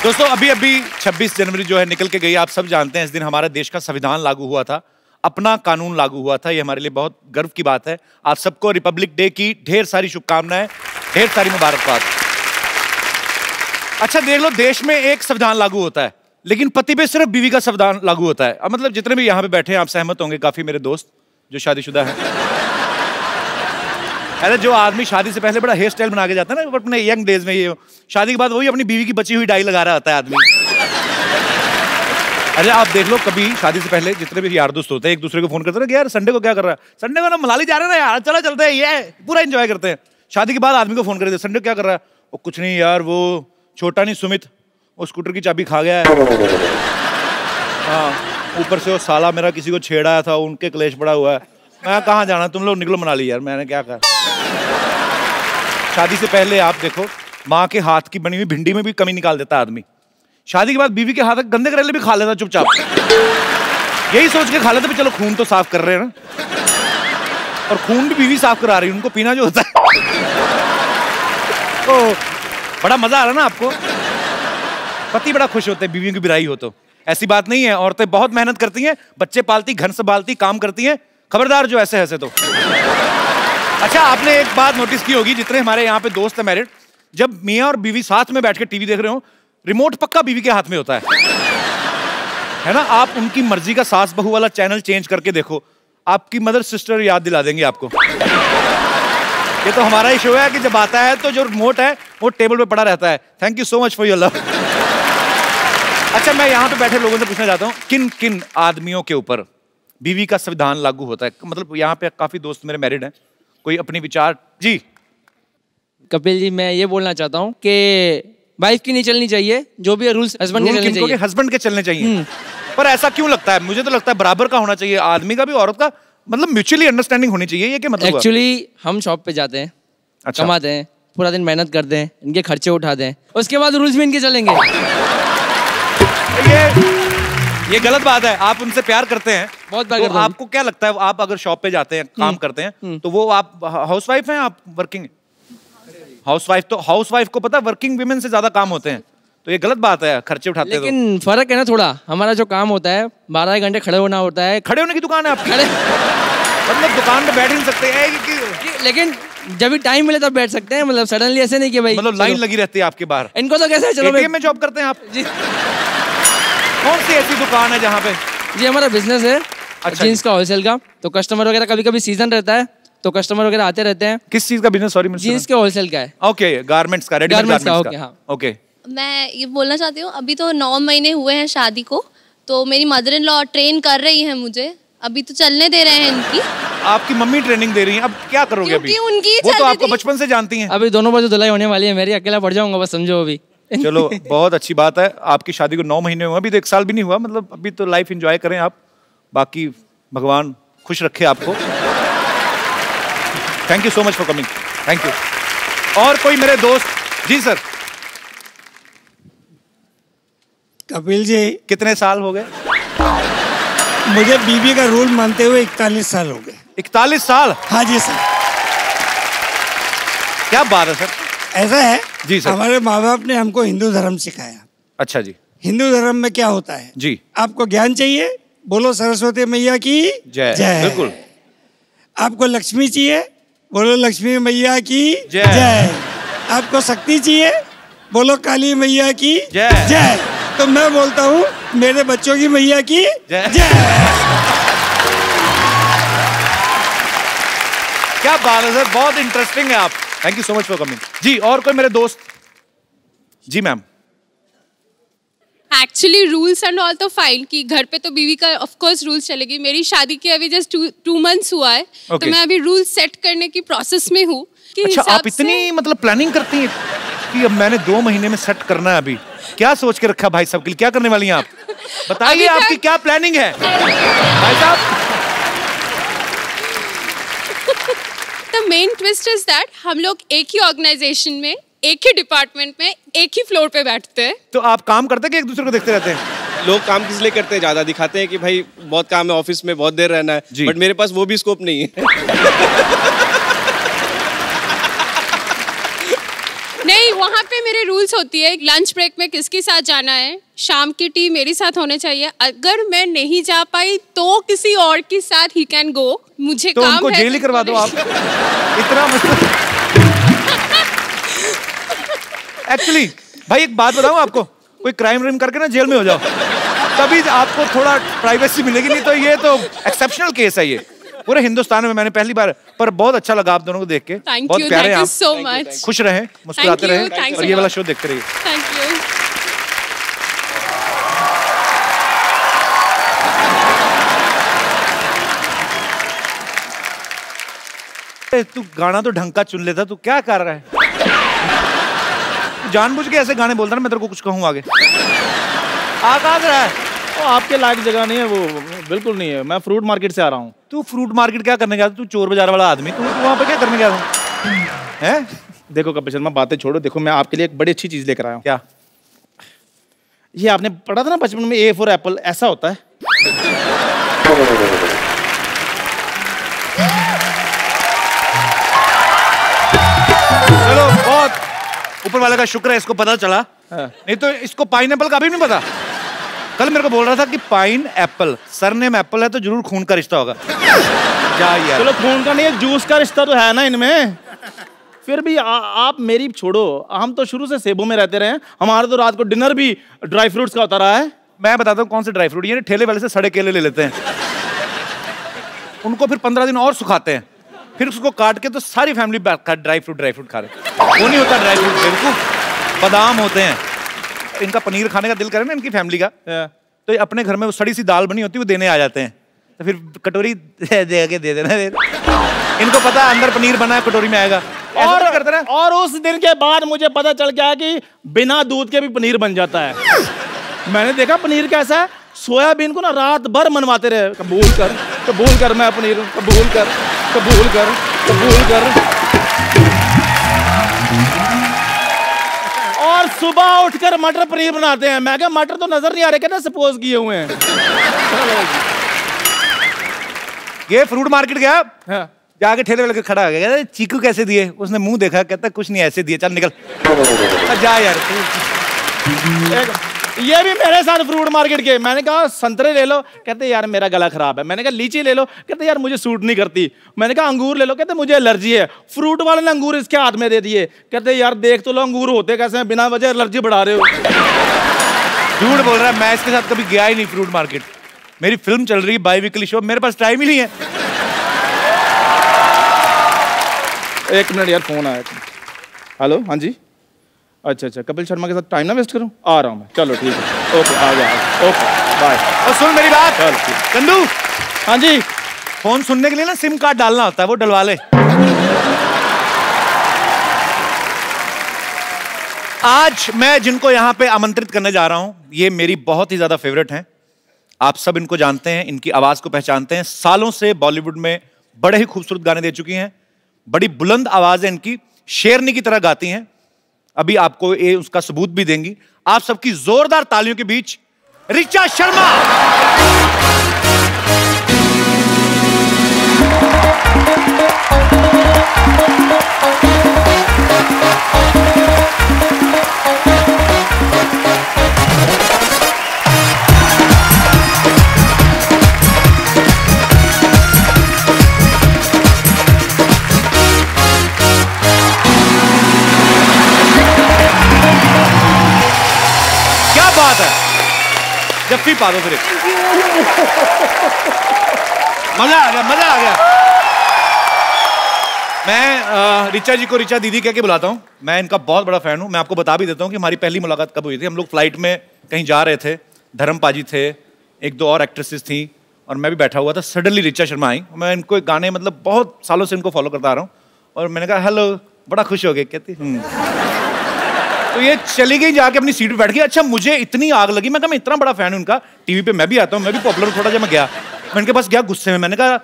दोस्तों अभी अभी 26 जनवरी जो है निकल के गई, आप सब जानते हैं इस दिन हमारे देश का संविधान लागू हुआ था, अपना कानून लागू हुआ था। ये हमारे लिए बहुत गर्व की बात है। आप सबको रिपब्लिक डे की ढेर सारी शुभकामनाएं, ढेर सारी मुबारकबाद। अच्छा देख लो, देश में एक संविधान लागू होता है लेकिन पति पे सिर्फ बीवी का संविधान लागू होता है। अब मतलब जितने भी यहाँ पे बैठे हैं आप सहमत होंगे, काफी मेरे दोस्त जो शादीशुदा हैं। अरे जो आदमी शादी से पहले बड़ा हेयर स्टाइल बना के जाता है ना अपने यंग डेज में, ये शादी के बाद वही अपनी बीवी की बची हुई डाई लगा रहा होता है आदमी। अरे आप देख लो, कभी शादी से पहले जितने भी यार दोस्त होते हैं एक दूसरे को फोन करते हैं कि यार संडे को क्या कर रहा है, संडे को ना मनाली जा रहे हैं ना यार, चलो चलते हैं, ये पूरा एंजॉय करते हैं। शादी के बाद आदमी को फोन करते हैं, संडे को क्या कर रहा है, वो कुछ नहीं यार, वो छोटा नहीं सुमित, वो स्कूटर की चाबी खा गया है। हाँ, ऊपर से वो साला मेरा किसी को छेड़ा था, उनके क्लेश पड़ा हुआ है। मैं कहाँ जाना, तुम लोग निकलो मनाली यार, मैंने क्या कहा। शादी से पहले आप देखो, माँ के हाथ की बनी हुई भिंडी में भी कमी निकाल देता आदमी। शादी के बाद बीवी के हाथ गंदे करेले भी खा लेता चुपचाप, यही सोच के खा लेता भी चलो खून तो साफ कर रहे हैं ना, और खून भी बीवी साफ करा रही है, उनको पीना जो होता है। तो बड़ा मजा आ रहा ना आपको, पति बड़ा खुश होते हैं बीवी की बिराई हो तो। ऐसी बात नहीं है, औरतें बहुत मेहनत करती हैं, बच्चे पालती, घर संभालती, काम करती हैं, खबरदार जो ऐसे ऐसे तो। अच्छा आपने एक बात नोटिस की होगी, जितने हमारे यहाँ पे दोस्त हैं मैरिड, जब मियाँ और बीवी साथ में बैठ के टीवी देख रहे हो, रिमोट पक्का बीवी के हाथ में होता है ना। आप उनकी मर्जी का सास बहू वाला चैनल चेंज करके देखो, आपकी मदर सिस्टर याद दिला देंगे आपको। ये तो हमारा ही शो है कि जब आता है तो जो रिमोट है वो टेबल पे पड़ा रहता है। Thank you so much for your love. अच्छा मैं यहाँ पे बैठे लोगों से पूछना चाहता हूँ, किन किन आदमियों के ऊपर बीवी का संविधान लागू होता है? मतलब यहाँ पे काफी दोस्त मेरे मैरिड हैं, कोई अपनी विचार जी। कपिल जी मैं ये बोलना चाहता हूँ कि वाइफ की नहीं चलनी चाहिए, जो भी रूल्स हस्बैंड के चलने चाहिए। हस्बैंड के चलने चाहिए। पर ऐसा क्यों लगता है? मुझे तो लगता है बराबर का होना चाहिए, आदमी का भी औरत का, मतलब म्यूचुअली अंडरस्टैंडिंग होनी चाहिए। ये क्या मतलब? एक्चुअली हम शॉप पे जाते हैं, अच्छा, कमाते हैं, पूरा दिन मेहनत करते हैं, इनके खर्चे उठाते हैं, उसके बाद रूल्स भी इनके चलेंगे। ये गलत बात है। आप उनसे प्यार करते हैं, बहुत प्यार तो करते हैं। आपको क्या लगता है, आप अगर शॉप पे जाते हैं, काम करते हैं, तो वो आप हाउसवाइफ हैं, आप वर्किंग? हाउसवाइफ। तो हाउसवाइफ को पता है वर्किंग विमेन से ज्यादा काम होते हैं, तो ये गलत बात है, खर्चे उठाते हैं। लेकिन फर्क है ना थोड़ा, हमारा जो काम होता है 12 घंटे खड़े होना होता है। खड़े होने की दुकान है आपकी? खड़े मतलब दुकान पे बैठ ही नहीं सकते हैं, लेकिन जब भी टाइम मिले तब बैठ सकते हैं। मतलब सडनली ऐसे नहीं कि भाई मतलब लाइन लगी रहती है आपके बाहर। इनको तो कैसे चलो एटीएम में जॉब करते हैं आप जी? कौन सी ऐसी दुकान है जहाँ पे? जी हमारा बिजनेस है, अच्छा, जीन्स का होलसेल का। तो कस्टमर वगैरह कभी कभी सीजन रहता है तो कस्टमर वगैरह आते रहते हैं। किस चीज का बिजनेस? सॉरी जीन्स के होलसेल का है। ओके, गारमेंट्स का, रेडीमेड गारमेंट्स का। ओके। मैं ये बोलना चाहती हूँ, अभी तो 9 महीने हुए हैं शादी को, तो मेरी मदर इन लॉ ट्रेन कर रही है मुझे, अभी तो चलने दे रहे हैं इनकी। आपकी मम्मी ट्रेनिंग दे रही हैं, अब क्या करोगे अभी? उनकी वो तो आपको बचपन से जानती हैं। अभी दोनों बाजू धुलाई होने वाली है मेरी, अकेला पड़ जाऊंगा बस, समझो अभी। चलो बहुत अच्छी बात है, आपकी शादी को 9 महीने हुए, अभी तो 1 साल भी नहीं हुआ, मतलब अभी तो लाइफ एंजॉय करें आप, बाकी भगवान खुश रखे आपको। Thank you so much for coming, thank you. और कोई मेरे दोस्त? जी सर। कपिल जी कितने साल हो गए? मुझे बीबी का रूल मानते हुए 41 साल हो गए। 41 साल? हाँ जी सर। क्या बात है सर। ऐसा है जी सर, हमारे माँ बाप ने हमको हिंदू धर्म सिखाया। अच्छा जी। हिंदू धर्म में क्या होता है जी? आपको ज्ञान चाहिए, बोलो सरस्वती मैया की जय। जय। बिल्कुल। आपको लक्ष्मी चाहिए, बोलो लक्ष्मी मैया की जय। आपको शक्ति चाहिए, बोलो काली मैया की जय। जय। तो मैं बोलता हूँ मेरे बच्चों की मैया की जय। क्या बात है सर, बहुत इंटरेस्टिंग है आप। Thank you so much for coming जी। और कोई मेरे दोस्त? जी ma'am. Actually rules and all तो फाइन कि घर पे तो बीवी का ऑफ कोर्स रूल्स चलेगी। मेरी शादी के अभी जस्ट 2 मंथ्स हुआ है, तो मैं अभी रूल सेट करने की प्रोसेस में हूँ। अच्छा आप इतनी मतलब प्लानिंग करती हैं कि अब मैंने 2 महीने में सेट करना है? अभी क्या सोच के रखा भाई साहब के लिए, क्या करने वाली हैं आप? बताइए आपकी क्या प्लानिंग है भाई साहब? The main twist is that हम लोग एक ही ऑर्गेनाइजेशन में, एक ही डिपार्टमेंट में, एक ही फ्लोर पे बैठते हैं। तो आप काम करते हैं कि एक दूसरे को देखते रहते हैं? लोग काम किस लिए करते हैं, ज्यादा दिखाते हैं कि भाई बहुत काम है, ऑफिस में बहुत देर रहना है, बट मेरे पास वो भी स्कोप नहीं है। नहीं, वहाँ पे मेरे रूल्स होती है, लंच ब्रेक में किसके साथ जाना है, शाम की टी मेरे साथ होने चाहिए, अगर मैं नहीं जा पाई तो किसी और के साथ ही कैन गो, मुझे तो काम उनको है जेल ही करवा दो आप। इतना मतलब एक्चुअली भाई एक बात बताऊं आपको, कोई क्राइम करके ना जेल में हो जाओ, तभी आपको थोड़ा प्राइवेसी मिलेगी, नहीं तो ये तो एक्सेप्शनल केस है ये पूरे हिंदुस्तान में। मैंने पहली बार, पर बहुत अच्छा लगा आप दोनों को देख के, बहुत प्यारे हैं आप, so much. खुश रहें, मुस्कुराते रहें और ये वाला शो देखते रहिए। Thank you. तू गाना तो ढंग का चुन लेता, तू क्या कर रहा है? तू जानबूझ के ऐसे गाने बोलता ना, मैं तेरे को कुछ कहूँ आगे। आ कहाँ से रहा है? वो आपके लायक जगह नहीं है, वो बिल्कुल नहीं है। मैं फ्रूट मार्केट से आ रहा हूँ। तू फ्रूट मार्केट क्या करने गया? तू चोर बाजार वाला आदमी, तू वहाँ पे क्या करने गया था? हैं? देखो कपिल शर्मा, बातें छोड़ो, देखो मैं आपके लिए एक बड़ी अच्छी चीज लेकर आया हूँ। क्या? ये आपने पढ़ा था ना बचपन में, ए फॉर एप्पल, ऐसा होता है। चलो बहुत ऊपर वाले का शुक्र है, इसको पता चला, नहीं तो इसको पाइनएप्पल का भी नहीं पता। कल मेरे को बोल रहा था कि पाइन एप्पल, सरनेम एप्पल है तो जरूर खून का रिश्ता होगा। जा यार। चलो खून का नहीं है, जूस का रिश्ता तो है ना इनमें। फिर भी आप मेरी छोड़ो, हम तो शुरू से सेबों में रहते रहे हैं, हमारा तो रात को डिनर भी ड्राई फ्रूट्स का होता रहा है। मैं बताता हूँ कौन से ड्राई फ्रूट, ये ठेले वाले से सड़े केले ले लेते हैं, उनको फिर 15 दिन और सुखाते हैं, फिर उसको काट के तो सारी फैमिली ड्राई फ्रूट खा रहे। वो नहीं होता ड्राई फ्रूट, बिल्कुल बादाम होते हैं। इनका पनीर खाने का दिल करे ना इनकी फैमिली का, तो अपने घर में वो सड़ी सी दाल बनी होती है वो देने आ जाते हैं, तो फिर कटोरी दे के दे देना। इनको पता है अंदर पनीर बना है, कटोरी में आएगा। और करते रहे। और उस दिन के बाद मुझे पता चल गया कि बिना दूध के भी पनीर बन जाता है। मैंने देखा पनीर कैसा है, सोयाबीन को ना रात भर मनवाते रहे, कबूल कर मैं पनीर, कबूल कर। और सुबह उठकर मटर पनीर बनाते हैं। मैं क्या मटर तो नजर नहीं आ रहे, कहते सपोज किए हुए हैं। ये फ्रूट मार्केट गया, जाके ठेले वाले खड़ा हो गया, कहता चीकू कैसे दिए? उसने मुंह देखा, कहता कुछ नहीं ऐसे दिए, चल निकल जा यार। ये भी मेरे साथ फ्रूट मार्केट के। मैंने कहा संतरे ले लो, कहते यार मेरा गला खराब है। मैंने कहा लीची ले लो, कहते यार मुझे सूट नहीं करती। मैंने कहा अंगूर ले लो, कहते मुझे एलर्जी है। फ्रूट वाले ने अंगूर इसके हाथ में दे दिए, कहते यार देख तो लो अंगूर होते कैसे हैं, बिना वजह एलर्जी बढ़ा रहे हो। झूठ बोल रहा है, मैं इसके साथ कभी गया ही नहीं फ्रूट मार्केट। मेरी फिल्म चल रही है, बाई वीकली शो, मेरे पास टाइम ही नहीं है। एक मिनट यार, फोन आया। हेलो, हाँ जी, अच्छा कपिल शर्मा के साथ टाइम ना वेस्ट करूं, आ रहा हूं मैं। चलो ठीक है, ओके आ गया, ओके बाय। और सुन मेरी बात, चंदू। हाँ जी। फोन सुनने के लिए ना सिम कार्ड डालना होता है, वो डलवा ले। आज मैं जिनको यहाँ पे आमंत्रित करने जा रहा हूं, ये मेरी बहुत ही ज्यादा फेवरेट हैं। आप सब इनको जानते हैं, इनकी आवाज को पहचानते हैं। सालों से बॉलीवुड में बड़े ही खूबसूरत गाने दे चुकी हैं, बड़ी बुलंद आवाज है इनकी, शेरनी की तरह गाती हैं। अभी आपको ये उसका सबूत भी देंगी। आप सबकी जोरदार तालियों के बीच ऋचा शर्मा। बात है, जब भी पा दो फिर। मजा आ गया। मैं ऋचा जी को ऋचा दीदी कह के बुलाता हूँ। मैं इनका बहुत बड़ा फैन हूँ। मैं आपको बता भी देता हूँ कि हमारी पहली मुलाकात कब हुई थी। हम लोग फ्लाइट में कहीं जा रहे थे, धर्म पाजी थे, एक दो और एक्ट्रेसेस थी और मैं भी बैठा हुआ था। सडनली ऋचा शर्मा आई। मैं इनको एक गाने, मतलब बहुत सालों से इनको फॉलो करता आ रहा हूँ, और मैंने कहा हेलो, बड़ा खुश हो गए। कहती तो ये चली गई, जाके अपनी सीट पे बैठ गई। अच्छा, मुझे इतनी आग लगी, मैं कहा मैं इतना बड़ा फैन हूं उनका, टीवी पे मैं भी आता हूँ, मैं भी पॉपुलर थोड़ा। जब मैं गया, मैं इनके पास गया गुस्से में, मैंने कहा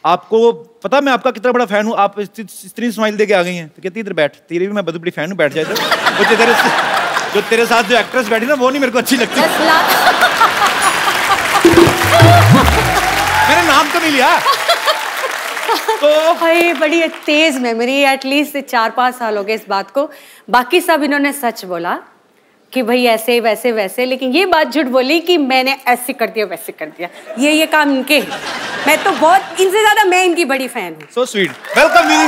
आपको पता मैं आपका कितना बड़ा फैन हूँ, आप इतनी स्माइल दे के आ गई हैं? तो कहती इधर बैठ, तेरी भी मैं बहुत बड़ी फैन हूँ, बैठ जाए। जो तेरे साथ जो एक्ट्रेस बैठी ना, वो नहीं मेरे को अच्छी लगती। मैंने नाम तो नहीं लिया। तो भाई बड़ी तेज मेमोरी, एटलीस्ट 4-5 साल हो गए इस बात को। बाकी सब इन्होंने सच बोला कि भाई ऐसे वैसे वैसे, लेकिन ये बात झूठ बोली कि मैंने ऐसे कर दिया वैसे कर दिया। ये काम इनके हैं। मैं तो बहुत, इनसे ज्यादा मैं इनकी बड़ी फैन हूँ। So sweet. वेलकम दीदी,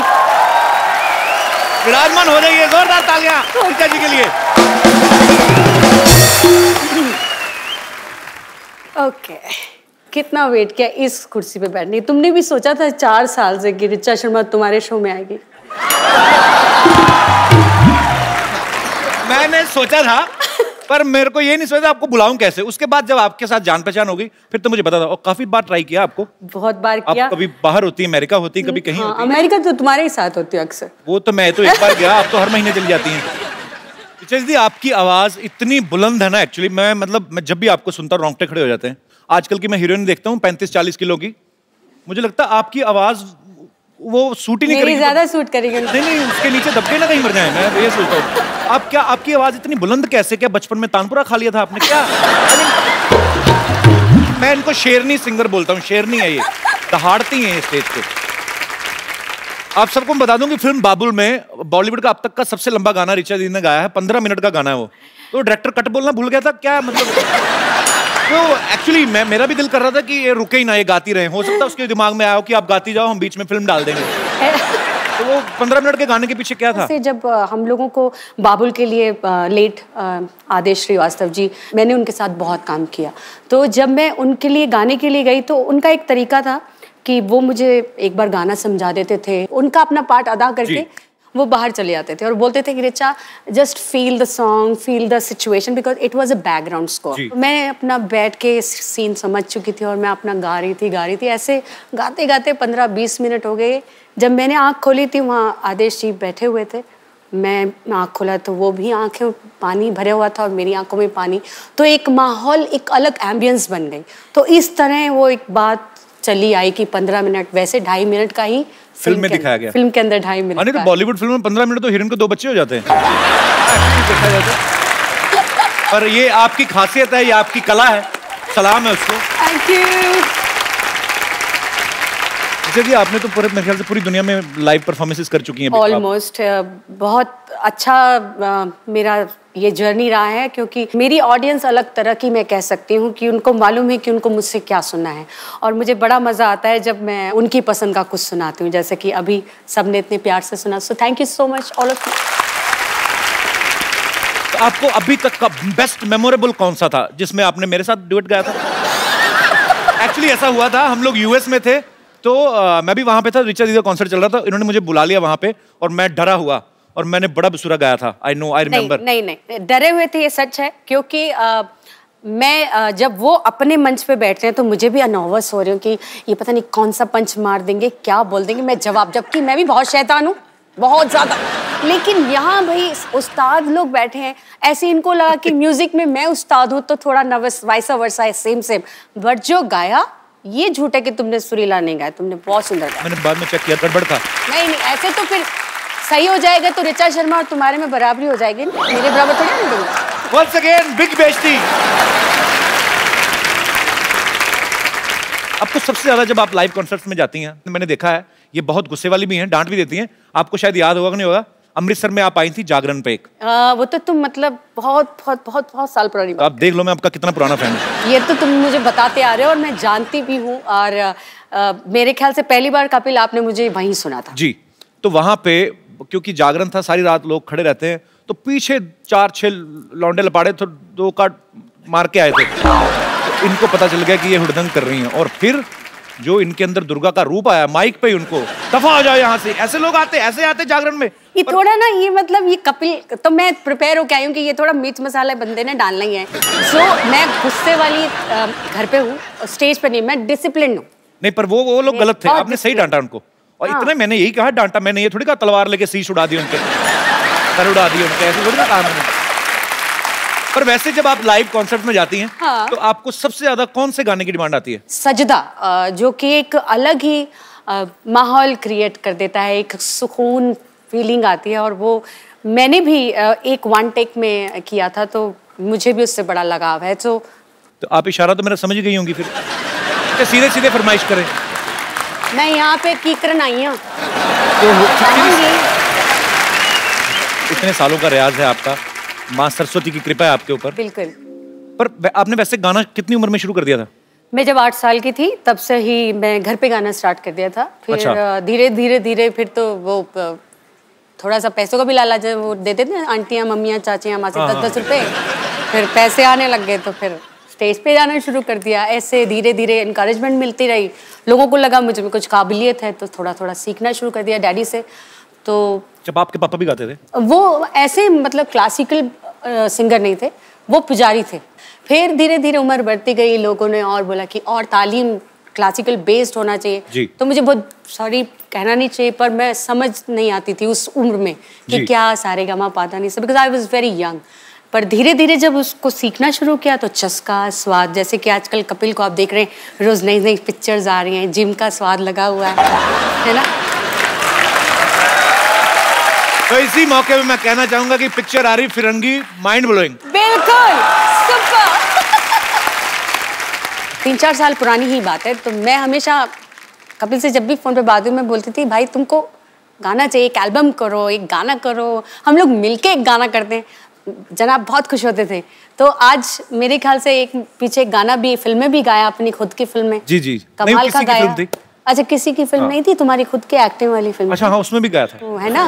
विराजमान हो जाइए, जोरदार तालियां ऋचा जी के लिए। ओके, कितना वेट किया इस कुर्सी पे बैठने। तुमने भी सोचा था 4 साल से कि ऋचा शर्मा तुम्हारे शो में आएगी? मैंने सोचा था, पर मेरे को ये नहीं सोचा आपको बुलाऊं कैसे। उसके बाद जब आपके साथ जान पहचान हो गई फिर तो मुझे पता था। और काफी बार ट्राई किया आपको। बहुत बार किया। आप कभी बाहर होती है, अमेरिका होती है, कभी कहीं होती है। अमेरिका तो तुम्हारे ही साथ होती है अक्सर। वो तो मैं तो एक बार गया, आप तो हर महीने चली जाती हैं। ऋचा दीदी, आपकी आवाज इतनी बुलंद है ना, एक्चुअली मैं जब भी आपको सुनता हूँ रोंगटे खड़े हो जाते हैं। आजकल की मैं हीरोइन देखता हूँ 35-40 किलो की, मुझे लगता है आपकी आवाज वो सूट ही नहीं करेगी। ज्यादा सूट करेगी। नहीं, उसके नीचे दबके ना कहीं मर जाए। मैं ये सोचता हूँ आपकी आवाज इतनी बुलंद कैसे? क्या बचपन में तानपुरा खा लिया था आपने क्या? मैं इनको शेरनी सिंगर बोलता हूँ। शेरनी है ये, दहाड़ती है ये स्टेज पे। आप सबको बता दूं कि फिल्म बाबुल में बॉलीवुड का अब तक का सबसे लंबा गाना ऋचा दीदी ने गाया है। 15 मिनट का गाना है वो। तो डायरेक्टर कट बोलना भूल गया था क्या, मतलब? तो एक्चुअली मेरा भी दिल कर रहा था कि ये रुके ही ना, ये गाती रहे। हो सकता है उसके दिमाग में आया कि आप गाती जाओ, हम बीच में फिल्म डाल देंगे। तो वो 15 मिनट के गाने के पीछे क्या था? जब हम लोगों को बाबुल के लिए लेट आदेश श्रीवास्तव जी, मैंने उनके साथ बहुत काम किया। तो जब मैं उनके लिए गाने के लिए गई तो उनका एक तरीका था कि वो मुझे एक बार गाना समझा देते थे, उनका अपना पार्ट अदा करके वो बाहर चले जाते थे और बोलते थे कि Richa just feel the song, feel the situation, because it was a background score. मैं अपना बैठ के सीन समझ चुकी थी और मैं अपना गा रही थी। ऐसे गाते गाते 15-20 मिनट हो गए। जब मैंने आँख खोली थी, वहाँ आदेश जी बैठे हुए थे। मैं आँख खोला तो वो भी आँखें पानी भरे हुआ था और मेरी आंखों में पानी। तो एक माहौल, एक अलग एम्बियंस बन गई। तो इस तरह वो एक बात चली आई कि 15 मिनट, वैसे 2.5 मिनट का ही फिल्म में दिखाया गया। फिल्म के अंदर 2.5 मिनट। नहीं तो बॉलीवुड फिल्म में 15 मिनट तो हीरोइन को 2 बच्चे हो जाते हैं। देखा जाता है। पर ये आपकी खासियत है, ये आपकी कला है। सलाम है उसको। Thank you. जी, आपने तो मेरे ख्याल से पूरी दुनिया में लाइव परफॉर्मेंसेस कर चुकी हैं। ऑलमोस्ट बहुत अच्छा मेरा ये जर्नी रहा है, क्योंकि मेरी ऑडियंस अलग तरह की, मैं कह सकती हूँ कि उनको मालूम है कि उनको मुझसे क्या सुनना है। और मुझे बड़ा मज़ा आता है जब मैं उनकी पसंद का कुछ सुनाती हूँ, जैसे कि अभी सबने इतने प्यार से सुना। So thank you so much all of you. तो आपको अभी तक का बेस्ट मेमोरेबल कौन सा था जिसमें आपने मेरे साथ डुएट गाया था? एक्चुअली ऐसा हुआ था, हम लोग यूएस में थे तो मैं भी वहां पे था, ऋचा दीदी का कॉन्सर्ट चल रहा था। इन्होंने मुझे बुला लिया वहां पे और मैं डरा हुआ और मैंने बड़ा बेसुरा गाया था। I remember. नहीं, डरे हुए थे, ये सच है। क्योंकि मैं जब वो अपने मंच पे बैठते हैं तो मुझे भी नर्वस हो रही हूँ कि ये पता नहीं कौन सा पंच मार देंगे, क्या बोल देंगे, मैं जवाब, जबकि मैं भी बहुत शैतान हूँ, बहुत ज्यादा। लेकिन यहाँ भाई उस्ताद लोग बैठे हैं, ऐसे इनको लगा कि म्यूजिक में मैं उस्ताद हूँ तो थोड़ा नर्वस, वाइसा वर्सा है, सेम। बट जो गाया, ये झूठ है कि तुमने सुरीला नहीं गाया, तुमने बहुत सुंदर गाया। मैंने बाद में चेक किया, गड़बड़ था। नहीं, ऐसे तो फिर सही हो जाएगा तो ऋचा शर्मा और तुम्हारे में बराबरी हो जाएगी, मेरे बराबर थोड़ी नहीं दूंगा। Once again, big बेइज्जती। आपको सबसे ज्यादा जब आप लाइव कॉन्सर्ट्स में जाती हैं, मैंने देखा है ये बहुत गुस्से वाली भी हैं, डांट भी देती हैं। आपको शायद याद होगा कि नहीं होगा, अमृतसर में आप आई थी जागरण पे एक। वो तो तुम मतलब बहुत साल पुरानी बात। आप देख लो मैं आपका कितना पुराना फैन हूँ। ये तो तुम मुझे बताते आ रहे हो और मैं जानती भी हूँ। और मेरे ख्याल से पहली बार कपिल आपने मुझे वहीं सुना था। जी, तो वहां पे क्योंकि जागरण था, सारी रात लोग खड़े रहते हैं, तो पीछे 4-6 लौंडे लपाड़े तो 2 काट मार के आए थे। तो इनको पता चल गया कि ये हुड़दंग कर रही हैं और फिर जो इनके अंदर दुर्गा का रूप आया, माइक पे उनको दफा हो जाओ यहाँ से, ऐसे लोग आते, ऐसे आते जागरण में। ये थोड़ा ना, ये मतलब ये कपिल, तो मैं प्रिपेयर होके आई हूँ कि ये थोड़ा मिर्च मसाला बंदे ने डालना ही है। सो मैं गुस्से वाली घर पे हूँ, स्टेज पे नहीं, मैं डिसिप्लिन हूँ। नहीं, पर वो लोग गलत थे, आपने सही डांटा उनको। और इतना मैंने यही कहा, डांटा मैंने, ये थोड़ी कहा तलवार लेके शीश उड़ा दी उनके, सर उड़ा दी उनके, ऐसे थोड़ी ना कहा मैंने। पर वैसे जब आप लाइव कॉन्सर्ट में जाती हैं, तो आपको सबसे ज्यादा कौन से गाने की डिमांड आती है? सजदा, जो कि एक अलग ही माहौल क्रिएट कर देता है, एक सुकून फीलिंग आती है। और वो मैंने भी एक 1 टेक में किया था, तो मुझे भी उससे बड़ा लगाव है। तो आप इशारा तो मेरा समझ गई होंगी, फिर सीधे सीधे फरमाइश करें। मैं यहाँ पे कीकरन आई हूँ। इतने सालों का रियाज है आपका, माँ सरस्वती की कृपा है आपके ऊपर। बिल्कुल। पर आपने वैसे गाना कितनी उम्र में शुरू कर दिया था? मैं जब 8 साल की थी तब से ही मैं घर पे गाना स्टार्ट कर दिया था। फिर धीरे फिर तो वो थोड़ा सा पैसों का भी लालच वो देते थे आंटियाँ मम्मियाँ चाचियाँ माँ से 10-10 रुपए। फिर पैसे आने लग गए तो फिर स्टेज पे जाना शुरू कर दिया। ऐसे धीरे धीरे इनकरेजमेंट मिलती रही, लोगों को लगा मुझे में कुछ काबिलियत है तो थोड़ा थोड़ा सीखना शुरू कर दिया डैडी से। तो जब आपके पापा भी गाते थे? वो ऐसे मतलब क्लासिकल सिंगर नहीं थे, वो पुजारी थे। फिर धीरे धीरे उम्र बढ़ती गई, लोगों ने और बोला कि और तालीम क्लासिकल बेस्ड होना चाहिए। तो मुझे बहुत सॉरी कहना नहीं चाहिए पर मैं समझ नहीं आती थी उस उम्र में कि क्या सारेगामा पाधा नहीं सब, because I was very young. पर धीरे धीरे जब उसको सीखना शुरू किया तो चस्का स्वाद, जैसे कि आजकल कपिल को आप देख रहे हैं रोज नई नई पिक्चर्स आ रही हैं, जिम का स्वाद लगा हुआ है ना। तो इसी मौके पे मैं कहना चाहूंगा कि पिक्चर आ रही फिरंगी, माइंड ब्लोइंग। बिल्कुल सुपर। 3-4 साल पुरानी ही बात है। तो मैं हमेशा कपिल से जब भी फोन पे बात हुई मैं बोलती थी भाई तुमको गाना चाहिए, एक एल्बम करो, एक गाना करो, हम लोग मिलके एक गाना करते हैं। जनाब बहुत खुश होते थे। तो आज मेरे ख्याल से एक पीछे एक गाना भी, फिल्में भी गाया, अपनी खुद की फिल्में। जी जी। कमाल का गाया। अच्छा किसी की फिल्म नहीं थी, तुम्हारी खुद की एक्टिंग वाली फिल्म? अच्छा हाँ, उसमें भी गाया था। है ना।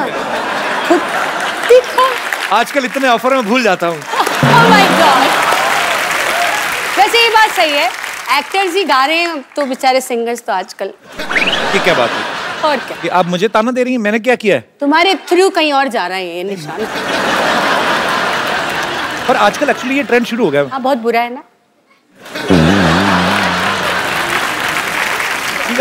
आजकल इतने ऑफर में भूल जाता हूँ। Oh my God। वैसे ये बात सही है, एक्टर्स ही गा रहे हैं तो बेचारे सिंगर्स तो आजकल। ये क्या बात है? और क्या? कि आप मुझे ताना दे रही हैं, मैंने क्या किया है? तुम्हारे थ्रू कहीं और जा रहा है ये निशान। पर आजकल एक्चुअली ये ट्रेंड शुरू हो गया। हाँ बहुत बुरा है ना।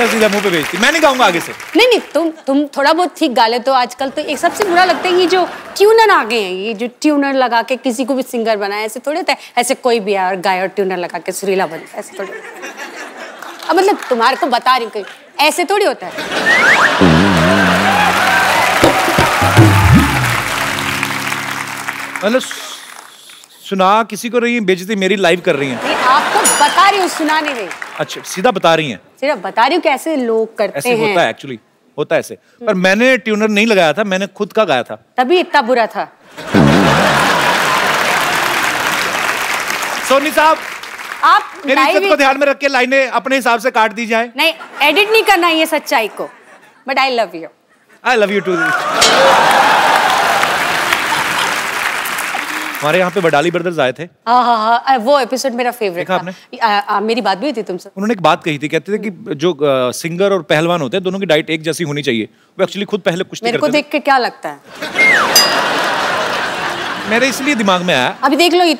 सीधा मुंह पे भेजती, मैं नहीं गाऊंगा आगे से। नहीं तुम थोड़ा बहुत ठीक गा ले। तो आजकल तो एक सबसे बुरा लगता है ये जो ट्यूनर आ गए हैं, ये जो ट्यूनर लगा के किसी को भी सिंगर बनाए, ऐसे थोड़े होता है। ऐसे कोई भी यार गाय और ट्यूनर लगा के सुरीला बन, ऐसे थोड़े। अब मतलब तुम्हारे को बता रही हूँ ऐसे थोड़ी होता है। मतलब सुना किसी को रही है, बेइज्जती मेरी लाइव कर रही हैं। नहीं आपको बता रही हूँ, सुना नहीं रही। अच्छा सीधा बता रही हैं? सिर्फ बता रही हूँ कैसे लोग करते ऐसे हैं। होता है एक्चुअली, होता है ऐसे। पर मैंने ट्यूनर नहीं लगाया था, मैंने खुद का गाया था। तभी इतना बुरा था। सोनी साहब आप मेरी इज्जत को ध्यान में रख के लाइनें अपने हिसाब से काट दी जाए। नहीं एडिट नहीं करना ये सच्चाई को। But I love you. I love you too. हमारे यहाँ पे बडाली ब्रदर्स आए थे। हाँ वो एपिसोड मेरा फेवरेट था। आपने? मेरी बात भी हुई थी तुमसे। उन्होंने एक बात कही थी, कहते थे कि जो सिंगर और पहलवान होते हैं दोनों की डाइट एक जैसी होनी चाहिए। वो एक्चुअली खुद पहले कुछ मेरे को देख के क्या लगता है? मेरे इसलिए दिमाग में आया। अभी देख लो ये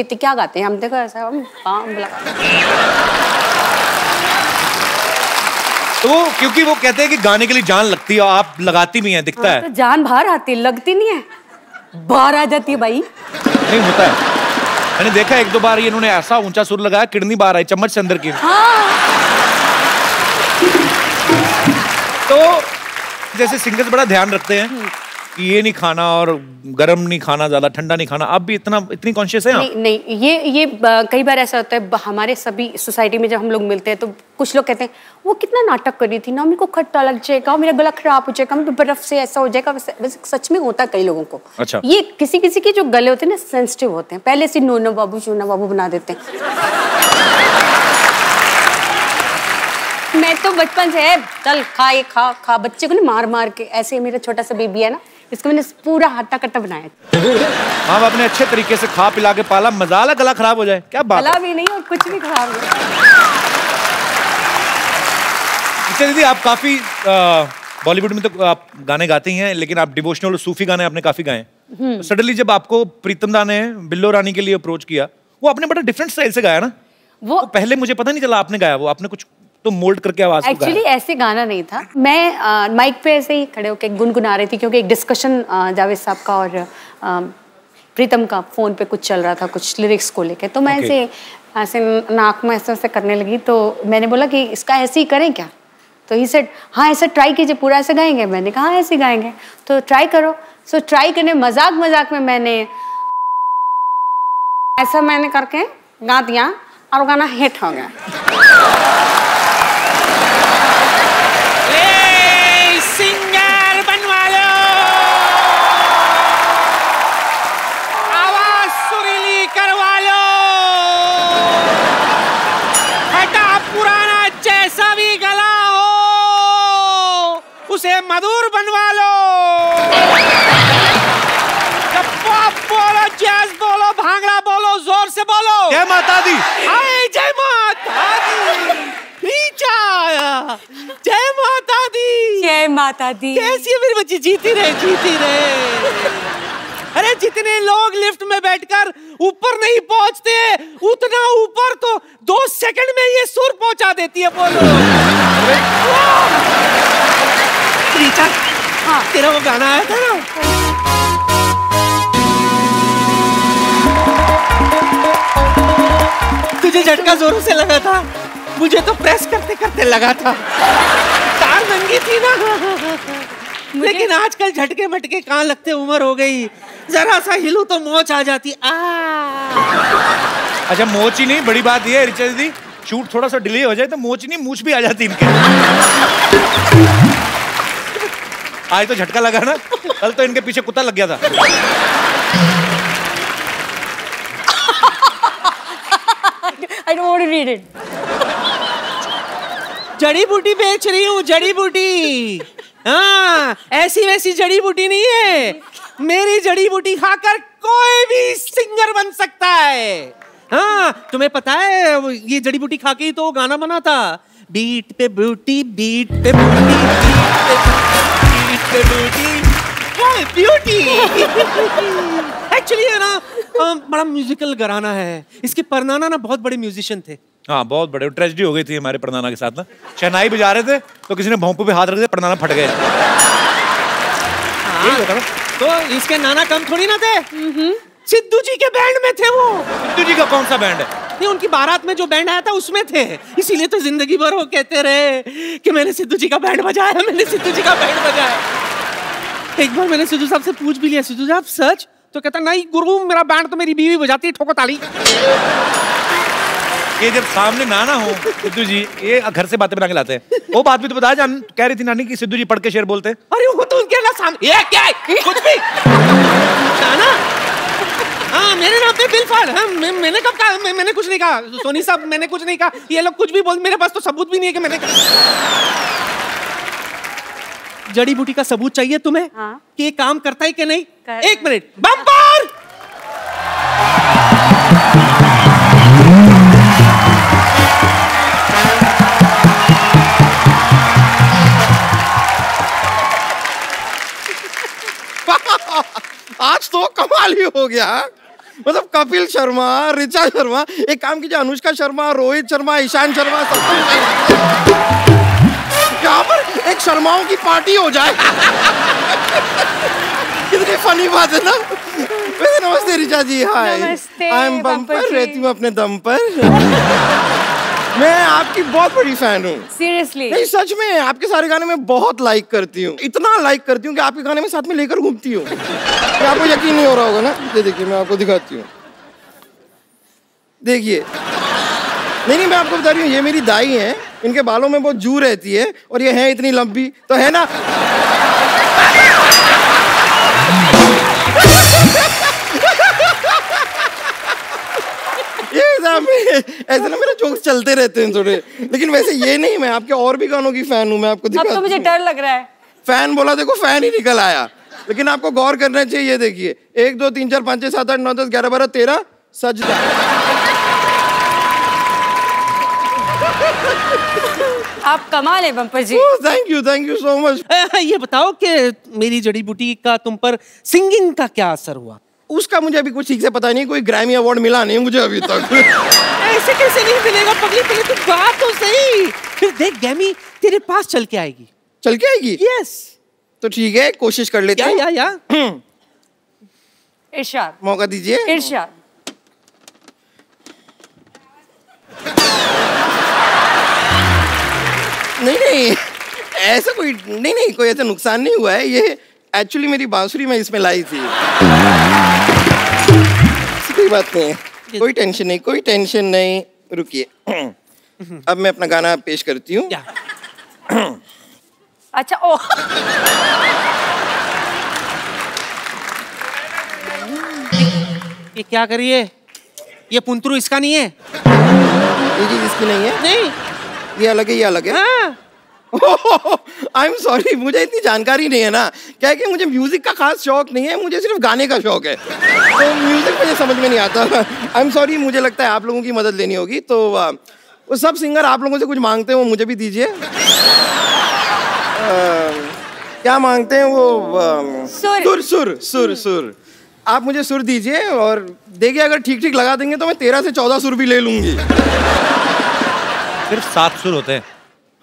क्या गाते हैं हम, देखो ऐसा तो क्योंकि वो कहते हैं कि गाने के लिए जान लगती है, आप लगाती भी हैं, दिखता है। तो जान बाहर आती है, लगती नहीं है, बाहर आ जाती है भाई। नहीं होता है, मैंने देखा 1-2 बार ये इन्होंने ऐसा ऊंचा सुर लगाया, किडनी बाहर आई चम्मच से अंदर की। तो जैसे सिंगर्स बड़ा ध्यान रखते हैं कि ये नहीं खाना और गर्म नहीं खाना, ज्यादा ठंडा नहीं खाना, आप भी इतनी कॉन्शियस है? नहीं ये कई बार ऐसा होता है हमारे सभी सोसाइटी में जब हम लोग मिलते हैं तो कुछ लोग कहते हैं वो कितना नाटक कर रही थी ना, मेरे को खट्टा लग जाएगा, मेरा गला खराब हो जाएगा, बर्फ से ऐसा हो जाएगा। वैसे सच में होता है कई लोगों को। अच्छा। ये किसी किसी के जो गले होते हैं ना सेंसिटिव होते हैं, पहले से नोना बाबू चूना बाबू बना देते हैं। मैं तो बचपन से है चल खा ये खा बच्चे को ना मार मार के, ऐसे मेरा छोटा सा बेबी है ना, इसको मैंने पूरा हट्टा कट्टा बनाया। हाँ अपने अच्छे तरीके से खा पिला के पाला, मजाला गला खराब हो जाए क्या बात? गला भी नहीं और कुछ भी खराब नहीं। दीदी आप काफी बॉलीवुड में तो आप गाने गाते ही हैं, लेकिन आप डिवोशनल और सूफी गाने आपने काफी गाए। तो सडनली जब आपको प्रीतम दा ने बिल्लो रानी के लिए अप्रोच किया, वो आपने बड़ा डिफरेंट स्टाइल से गाया ना। वो पहले मुझे पता नहीं चला आपने गाया, वो आपने कुछ तो मोल्ड करके आवाज को गाया। एक्चुअली ऐसे गाना नहीं था, मैं माइक पे ऐसे ही खड़े होकर गुनगुना रही थी क्योंकि एक डिस्कशन जावेद साहब का और प्रीतम का फोन पे कुछ चल रहा था, कुछ लिरिक्स को लेके। तो मैं ऐसे नाक में ऐसे करने लगी, तो मैंने बोला कि इसका ऐसे ही करें क्या? तो ही सेड हाँ ऐसा ट्राई कीजिए, पूरा ऐसे गाएंगे। मैंने कहा हाँ ऐसे गाएंगे, तो ट्राई करो। सो ट्राई करने मजाक में मैंने ऐसा करके गा दिया और गाना हिट हो गया। बोलो। जय माता दी। हाय जय माता दी। रीचा जय माता दी। जय माता दी। कैसी है मेरी बच्ची? जीती रहे जीती रहे। अरे जितने लोग लिफ्ट में बैठकर ऊपर नहीं पहुंचते उतना ऊपर तो 2 सेकंड में ये सुर पहुंचा देती है। बोलो रीचा। हाँ तेरा वो गाना आया था ना, तुझे झटका जोरों से लगा था, मुझे तो प्रेस करते करते लगा था। तार नंगी थी ना, लेकिन आजकल झटके मटके कहाँ लगते, उम्र हो गई, जरा सा हिलू तो मोच आ जाती। अच्छा मोच ही नहीं, बड़ी बात ये है ऋचा दीदी, शूट थोड़ा सा डिले हो जाए तो मोच नहीं मूछ भी आ जाती इनके। आज तो झटका लगा ना, कल तो इनके पीछे कुत्ता लग गया था। I don't want to read it. जड़ी बूटी बेच रही हूँ, जड़ी बूटी। हाँ ऐसी वैसी जड़ी बूटी नहीं है, मेरी जड़ी बूटी खाकर कोई भी सिंगर बन सकता है। हाँ तुम्हें पता है ये जड़ी बूटी खा के ही तो गाना बना था, बीट पे बूटी बीट पे बूटी बीट पे बूटी ब्यूटी। एक्चुअली है ना बड़ा म्यूजिकल घराना है, इसके परनाना ना बहुत बड़े म्यूजिशियन थे। हाँ बहुत बड़े, ट्रेजेडी हो गई थी हमारे परनाना के साथ ना, शहनाई बजा रहे थे तो किसी ने भोंपू पे हाथ रख दिया, परनाना फट गए। तो इसके नाना कम थोड़ी ना थे, सिद्धू जी के बैंड में थे वो। सिद्धू जी का कौन सा बैंड है? नहीं उनकी बारात में जो बैंड आया था उसमें थे, इसीलिए तो जिंदगी भर वो कहते रहे कि मैंने सिद्धू जी का बैंड बजाया, मैंने सिद्धू जी का बैंड बजाया। एक बार मैंने सिद्धू साहब से पूछ भी लिया, सिद्धू साहब सच? तो कहता नहीं गुरु मेरा बैंड तो मेरी बीवी बजाती है, ठोको ताली। ये जब सामने नाना हो सिद्धू जी, ये घर से बातें बना के लाते हैं। वो बात भी तो बता, जान कह रही थी नानी कि सिद्धू जी पढ़ के शेर बोलते हैं। अरे वो तो उनके ना सामने, ये क्या है? कुछ भी नाना। हाँ मेरे नाम पे बिल फाड़। हाँ मैंने कब कहा? मैंने कुछ नहीं कहा सोनी साहब, मैंने कुछ नहीं कहा। ये लोग कुछ भी बोल, मेरे पास तो सबूत भी नहीं है कि मैंने जड़ी बूटी का सबूत चाहिए तुम्हें? हाँ? कि ये काम करता है कि नहीं? एक मिनट, बम्पर। आज तो कमाल ही हो गया। मतलब कपिल शर्मा, ऋचा शर्मा, एक काम कीजिए अनुष्का शर्मा, रोहित शर्मा, ईशान शर्मा, यहाँ पर एक शर्माओं की पार्टी हो जाए। कितनी फनी बात है ना। वैसे नमस्ते ऋचा जी। हाय आई एम बम्पर, रहती हूँ अपने दम पर। मैं आपकी बहुत बड़ी फैन हूँ। सीरियसली? नहीं सच में, आपके सारे गाने में बहुत लाइक करती हूँ, इतना लाइक करती हूँ कि आपके गाने में साथ में लेकर घूमती हूँ। आपको यकीन नहीं हो रहा होगा ना, ये देखिए मैं आपको दिखाती हूँ, देखिए। नहीं मैं आपको बता रही हूँ, ये मेरी दाई है, इनके बालों में बहुत जू रहती है और ये है इतनी लंबी, तो है ना। ऐसे ना मेरे जोक्स चलते रहते हैं थोड़े, लेकिन वैसे ये नहीं, मैं आपके और भी गानों की फैन हूँ। मैं आपको दिखाता हूँ। अब तो मुझे डर लग रहा है। फैन बोला देखो, फैन ही निकल आया। लेकिन आपको गौर करना चाहिए, ये देखिए 1 2 3 4 5 6 7 8 9 10 11 12 13 सजदा। आप कमाल है bumper ji. Thank you so much. ये बताओ कि मेरी जड़ी बूटी का तुम पर सिंगिंग का क्या असर हुआ? उसका मुझे अभी कुछ ठीक से पता नहीं, कोई ग्रैमी अवार्ड मिला नहीं मुझे अभी तक। ऐसे कैसे नहीं मिलेगा पगली, पहले तू गा तो सही, फिर देख ग्रैमी तेरे पास चल के आएगी। चल के आएगी? यस। तो ठीक है, कोशिश कर लेते हैं। या इरशाद, मौका दीजिए। इरशाद। नहीं ऐसा कोई नहीं कोई ऐसा नुकसान नहीं हुआ है। ये एक्चुअली मेरी बांसुरी में इसमें लाई थी। कोई बात नहीं है, कोई टेंशन नहीं, रुकिए। अब मैं अपना गाना पेश करती हूँ। अच्छा ओ ये क्या करिए, ये पुंतरू इसका नहीं है। ये चीज इसकी नहीं है? नहीं, ये अलग है, ये अलग है। हाँ। आई एम सॉरी, मुझे इतनी जानकारी नहीं है ना, क्या है कि मुझे म्यूजिक का खास शौक नहीं है, मुझे सिर्फ गाने का शौक है, तो म्यूजिक मुझे समझ में नहीं आता। आई एम सॉरी, मुझे लगता है आप लोगों की मदद लेनी होगी। तो वो सब सिंगर आप लोगों से कुछ मांगते हैं वो मुझे भी दीजिए। क्या मांगते हैं वो? सुर सुर सुर सुर। आप मुझे सुर दीजिए और देखिए अगर ठीक ठीक लगा देंगे तो मैं 13 से 14 सुर भी ले लूंगी। सिर्फ 7 सुर होते हैं।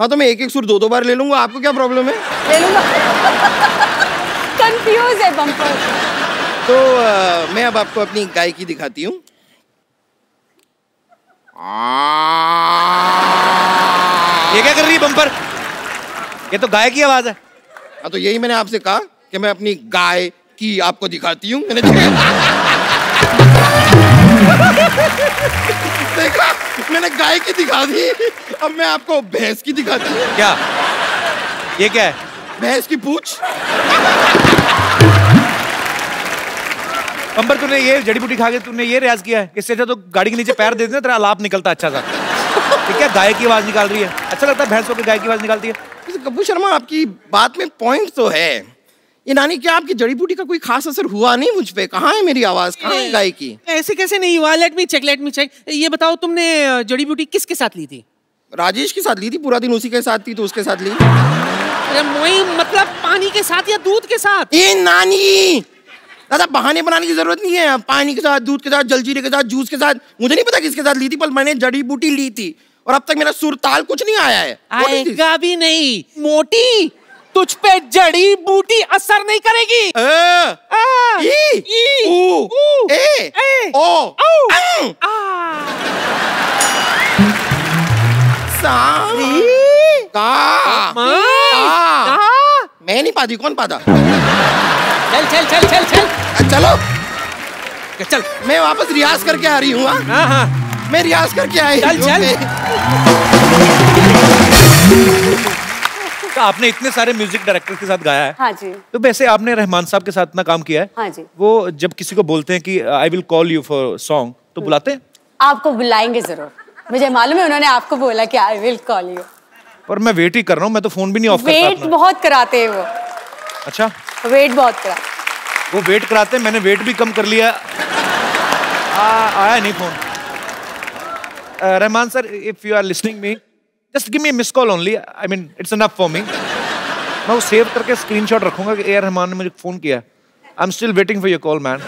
हाँ तो मैं एक एक सुर 2-2 बार ले लूंगा, आपको क्या प्रॉब्लम है? ले लूंगा। कंफ्यूज है बम्पर। तो मैं अब आपको अपनी गायकी दिखाती हूँ। ये क्या कर रही है बम्पर? ये तो गाय की आवाज है। हाँ तो यही मैंने आपसे कहा कि मैं अपनी गाय की आपको दिखाती हूँ। मैंने देखा, मैंने गाय की दिखा दी, अब मैं आपको भैंस की दिखाती हूँ। क्या? ये क्या है? भैंस की पूंछ। बम्पर तूने ये जड़ी बूटी खा के तूने ये रियाज किया है? इससे अच्छा तो गाड़ी के नीचे पैर दे देना, तेरा आलाप निकलता अच्छा सा। ठीक है, गाय की आवाज निकाल रही है, अच्छा लगता है भैंस होकर गाय की आवाज निकालती है। गब्बू शर्मा, आपकी बात में पॉइंट तो है। ये नानी, क्या आपकी जड़ी बूटी का कोई खास असर हुआ नहीं मुझ पे? कहाँ है मेरी आवाज, कहाँ है गाय की? ऐसे कैसे नहीं हुआ? Let me check. ये बताओ, तुमने जड़ी बूटी किसके साथ ली थी? राजेश के साथ ली थी, पूरा दिन उसी के साथ थी तो उसके साथ ली। अरे मोई, मतलब पानी के साथ या दूध के साथ? ये नानी, दादा बहाने बनाने की जरूरत नहीं है। पानी के साथ, दूध के साथ, जलजीरे के साथ, जूस के साथ, मुझे नहीं पता किसके साथ ली थी, पर मैंने जड़ी बूटी ली थी और अब तक मेरा सुर ताल कुछ नहीं आया है। आएगा भी नहीं। मोटी, तुझ पे जड़ी बूटी असर नहीं करेगी। मैं नहीं पाती, कौन पाता? चल चल चल चल चल चलो चल, मैं वापस रियाज करके आ रही हूँ। हाँ, मैं रियाज करके आई। चल चल। तो आपने इतने सारे म्यूजिक डायरेक्टर के साथ गाया है। हाँ जी। तो वैसे आपने रहमान साहब के साथ इतना काम किया है। हाँ जी। वो जब किसी को बोलते हैं कि I will call you for song, तो बुलाते हैं? आपको बुलाएंगे जरूर, मुझे मालूम है, उन्होंने आपको बोला कि आई विल कॉल यू। पर मैं वेट ही कर रहा हूँ, मैं तो फोन भी नहीं ऑफ करता वेट अपना। बहुत कराते हैं वो। अच्छा, वेट बहुत करा। वो वेट कराते हैं, मैंने वेट भी कम कर लिया। आया नहीं phone. Rahman sir, if you are listening me, just give me miss call only, I mean it's enough for me. मैं वो सेव करके स्क्रीनशॉट रखूंगा कि ए आर रहमान ने मुझे फोन किया। I am still waiting for your call man.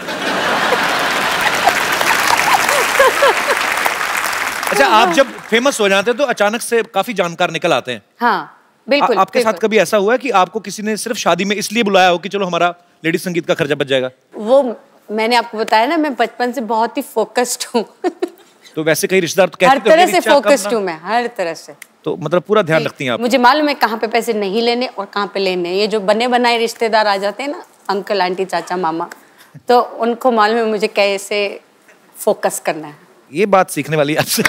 अच्छा, आप जब फेमस हो जाते हैं तो अचानक से काफी जानकार निकल आते हैं। हाँ बिल्कुल। आपके साथ कभी ऐसा हुआ है कि आपको किसी ने सिर्फ शादी में इसलिए बुलाया हो कि चलो हमारा लेडी संगीत का खर्चा बच जाएगा? वो मैंने आपको बताया ना, मैं बचपन से बहुत ही फोकस्ड हूँ। तो वैसे कई रिश्तेदार तो हर तरह से फोकस्ड हूँ मैं, हर तरह से। तो मतलब पूरा ध्यान रखती हैं आप? मुझे मालूम है कहाँ पे पैसे नहीं लेने और कहाँ पे लेने। ये जो बने बनाए रिश्तेदार आ जाते हैं ना, अंकल आंटी चाचा मामा, तो उनको मालूम है मुझे कैसे फोकस करना है। ये बात सीखने वाली है आपसे।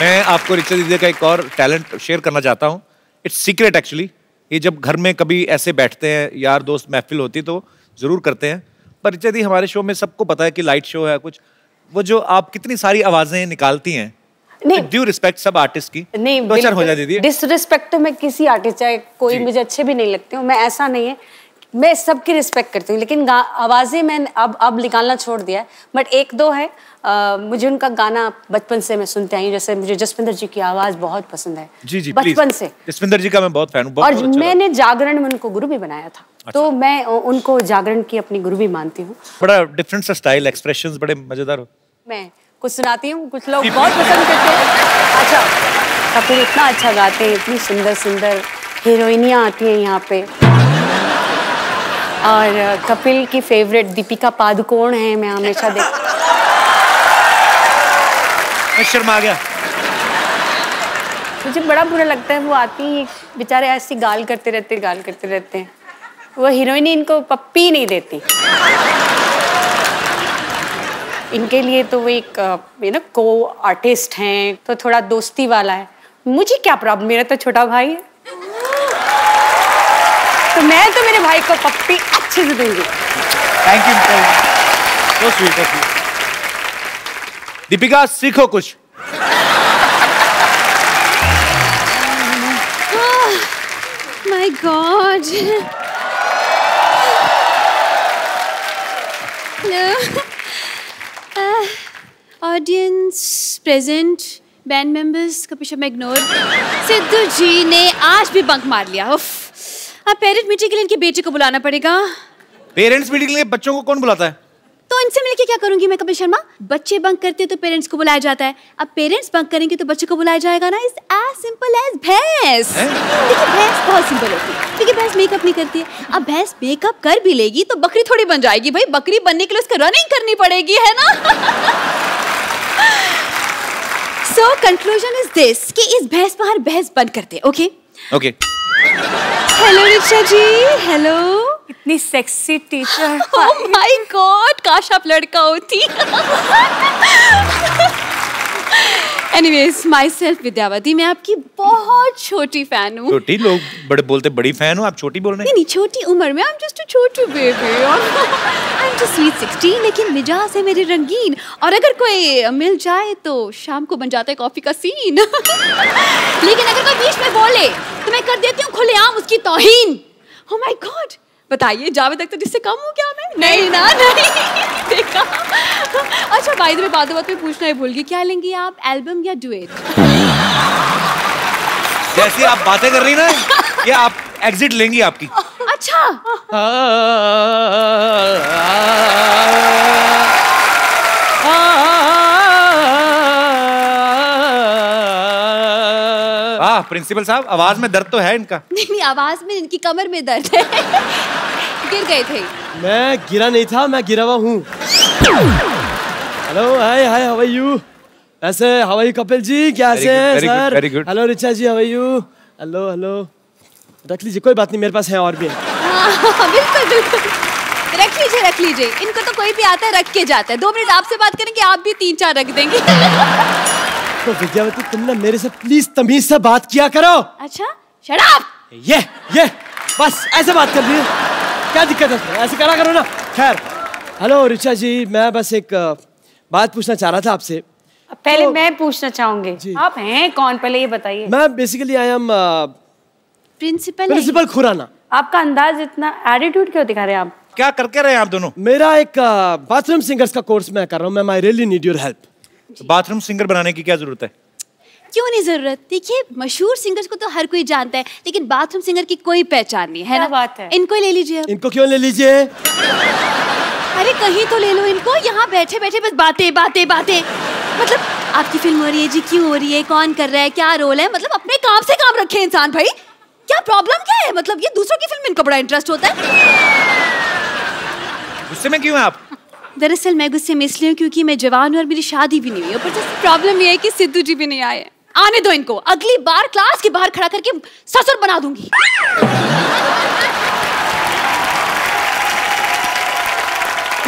मैं आपको रिचा दीदी का एक और टैलेंट शेयर करना चाहता हूँ। It's secret actually. ये जब घर में कभी ऐसे बैठते हैं, यार दोस्त महफिल होती तो जरूर करते हैं, पर रिचा दी हमारे शो में सबको पता है कि लाइट शो है कुछ, वो जो आप कितनी सारी आवाजें निकालती हैं, ड्यू रिस्पेक्ट सब आर्टिस्ट की, नहीं दो चार हो जाए दीदी। डिसरिस्पेक्ट तो मैं किसी आर्टिस्ट, चाहे कोई मुझे अच्छे भी नहीं लगते हूँ, मैं ऐसा नहीं है, मैं सबकी रिस्पेक्ट करती हूँ, लेकिन आवाजें मैंने अब निकालना छोड़ दिया है। बट एक दो है, मुझे उनका गाना बचपन से मैं सुनते आई हूँ, जैसे मुझे जसविंदर जी की आवाज बहुत पसंद है। जी जी, बचपन से जसविंदर जी का मैं बहुत फैन हूँ। और मैंने जागरण में उनको गुरु भी बनाया था। अच्छा। तो मैं उनको जागरण की अपनी गुरु भी मानती हूँ। बड़ा डिफरेंट सा स्टाइल, एक्सप्रेशंस बड़े मजेदार हो। मैं कुछ सुनाती हूँ, कुछ लोग बहुत पसंद करते हैं। अच्छा, कपिल इतना अच्छा गाते हैं, इतनी सुंदर सुंदर हीरोइनियाँ आती हैं यहाँ पे। और कपिल की फेवरेट दीपिका पादुकोण है, मैं हमेशा मैं शर्मा आ गया। मुझे बड़ा बुरा लगता है, वो आती हैं बेचारे ऐसी गाल करते रहते हैं। वो हीरोइनी इनको पप्पी नहीं देती। इनके लिए तो वो एक को आर्टिस्ट हैं, तो थोड़ा दोस्ती वाला है। मुझे क्या प्रॉब्लम, मेरा तो छोटा भाई है, तो मैं तो मेरे भाई को पप्पी अच्छे से दूंगी। Thank you, so sweet of you। Deepika सीखो कुछ। my God. Audience present band members का पीछे मैं इग्नोर। सिद्धू जी ने आज भी बंक मार लिया। उफ, अब पेरेंट मीटिंग के लिए इनके बेटे को बुलाना पड़ेगा। पेरेंट्स मीटिंग के लिए बच्चों को कौन बुलाता है? तो इनसे मिलके क्या करूंगी मैं कपिल शर्मा? बच्चे बंक करते हैं तो पेरेंट्स को बुलाया जाता है, अब पेरेंट्स बंक करेंगे तो बच्चे को बुलाया जाएगा ना। इट्स एज सिंपल एज भैंस। देखिए भैंस बहुत सिंपल होती है क्योंकि भैंस मेकअप नहीं करती है। अब भैंस मेकअप कर भी लेगी तो बकरी थोड़ी बन जाएगी भाई। बकरी बनने के लिए उसको रनिंग करनी पड़ेगी, है ना? सो कंक्लूजन इज दिस कि इस भैंस पर हर भैंस बंद करते। Okay okay. हेलो रिचा जी। हेलो। इतनी sexy teacher. Oh my God, काश आप लड़का होती। एनीवेज, माई सेल्फ विद्यावती, मैं आपकी बहुत छोटी फैन हूँ। छोटी? लोग बड़े बोलते बड़ी फैन हो, आप छोटी बोल रहे हैं? नहीं, छोटी उम्र में। I am just a Chhotu baby. I am just sweet 16, लेकिन मिजाज है मेरे रंगीन। और अगर कोई मिल जाए तो शाम को बन जाता है कॉफी का सीन। लेकिन अगर कोई बीच में बोले तो मैं कर देती हूँ खुलेआम उसकी तौहीन। ओह माय गॉड, बताइए जावेद अख्तर जिससे कम हूँ क्या मैं? नहीं ना, नहीं देखा। अच्छा भाई, मैं बातों बात में पूछना ही भूल गई, क्या लेंगी आप, एल्बम या डुएट? जैसे आप बातें कर रही ना, ये आप एग्जिट लेंगी आपकी। अच्छा। प्रिंसिपल साहब, आवाज में दर्द तो है इनका। नहीं, आवाज में, इनकी कमर में दर्द है। गिर गए थे। मैं गिरा नहीं था, मैं गिरा हुआ हूँ। Hello, hi hi, how are you? ऐसे how are you Kapil ji, कैसे हैं sir? Very good. Hello Richa ji, how are you? Hello hello. रख लीजिए, कोई बात नहीं, मेरे पास है और भी है। बिल्कुल बिल्कुल, रख लीजिए रख लीजिए। इनको तो कोई भी आता है रख के जाता है। 2 मिनट आपसे बात करेंगे, आप भी 3-4 रख देंगे। तो विद्यावती, तुम ना मेरे से प्लीज तमीज से बात किया करो। अच्छा, शट अप। ये बस ऐसे बात कर रही है, क्या दिक्कत है? ऐसे करा करो ना। खैर, हेलो रिचा जी, मैं बस एक बात पूछना चाह रहा था आपसे। पहले तो, मैं पूछना चाहूंगी, आप हैं कौन, पहले ये बताइए। मैं basically I am principal Khurana. आपका अंदाज इतना एटीट्यूड क्यों दिखा रहे हैं आप? क्या करके रहे हैं आप दोनों? मेरा एक बाथरूम सिंगर्स का कोर्स मैं कर रहा हूँ। मैं I really need your help. Bathroom singer बनाने की क्या जरूरत है? क्यों नहीं जरूरत? देखिए, मशहूर सिंगर्स को तो हर कोई जानता है, लेकिन बाथरूम सिंगर की कोई पहचान नहीं है ना। बात है। इनको ले लीजिए। इनको क्यों ले लीजिए? अरे कहीं तो ले लो इनको, यहाँ बैठे बैठे बस बातें बातें बातें। मतलब आपकी फिल्म हो रही है जी, क्यों हो रही है, कौन कर रहा है, क्या रोल है, मतलब अपने काम से काम रखे इंसान भाई। क्या प्रॉब्लम क्या है? मतलब ये दूसरों की फिल्म में इनको बड़ा इंटरेस्ट होता है। गुस्से में क्यों हैं आप? दरअसल मैं गुस्से में इसलिए हूँ क्योंकि मैं जवान हूँ और मेरी शादी भी नहीं हुई। ऊपर से प्रॉब्लम ये है कि सिद्धू जी भी नहीं आए। आने दो इनको, अगली बार क्लास के बाहर खड़ा करके ससुर बना दूंगी।